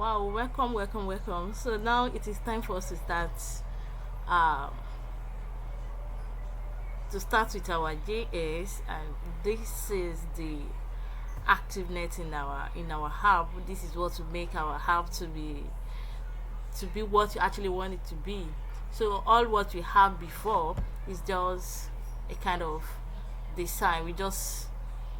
Wow, welcome. So now it is time for us um to start with our JS, and this is the activeness in our app. This is what will make our app to be what you actually want it to be. So all what we have before is just a kind of design.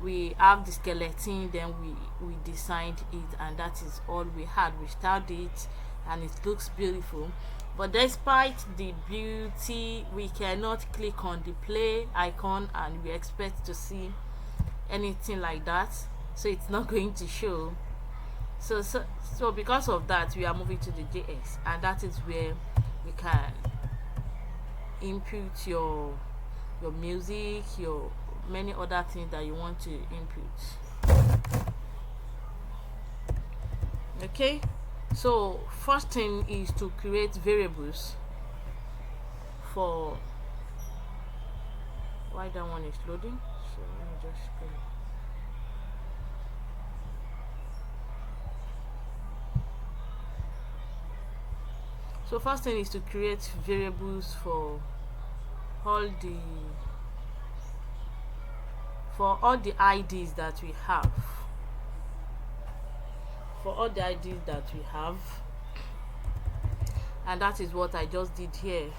We have the skeleton, then we designed it, and that is all we had. We started it and it looks beautiful, but despite the beauty, we cannot click on the play icon and we expect to see anything like that, so it's not going to show. So because of that, we are moving to the JS, and that is where we can input your music, your many other things that you want to input. Okay, so first thing is to create variables for why that one is loading. So let me just go. So first thing is to create variables for all the IDs that we have. And that is what I just did here.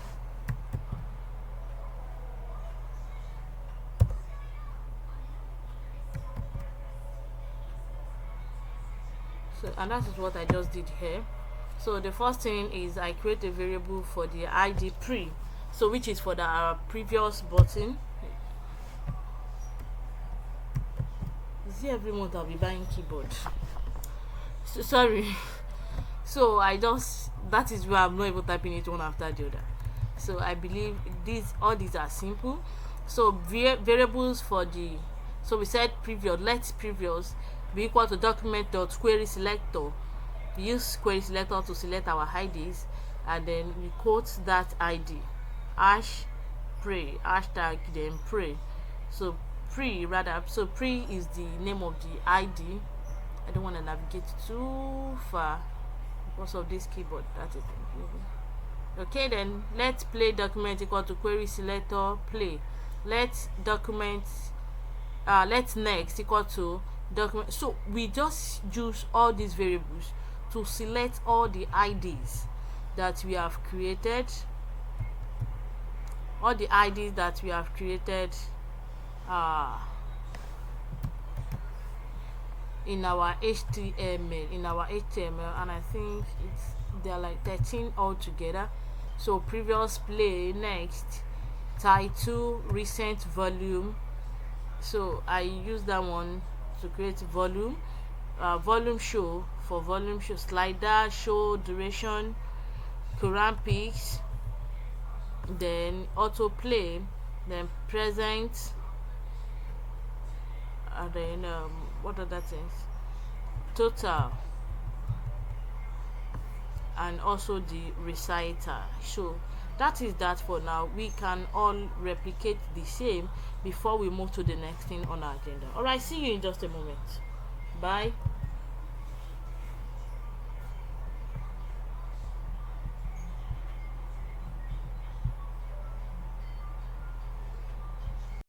So the first thing is I create a variable for the ID pre, so which is for our previous button. See, every month I'll be buying keyboard. So sorry. So that is where I'm not even typing it one after the other. So I believe all these are simple. So variables for so we said previous. Let previous be equal to document.query selector. We use query selector to select our IDs, and then we quote that ID hashtag then pre. So pre is the name of the ID. I don't want to navigate too far because of this keyboard. That is okay. Then let's play document equal to query selector play. Let next equal to document. So we just use all these variables to select all the IDs that we have created. In our HTML, and I think they're like 13 altogether. So previous, play, next, title, recent, volume. So I use that one to create volume. Volume show for volume show, slider show, duration, Qur'an pics, then autoplay, then present, and then what other things, total, and also the reciter. So that is that for now. We can all replicate the same before we move to the next thing on our agenda. All right, see you in just a moment. Bye.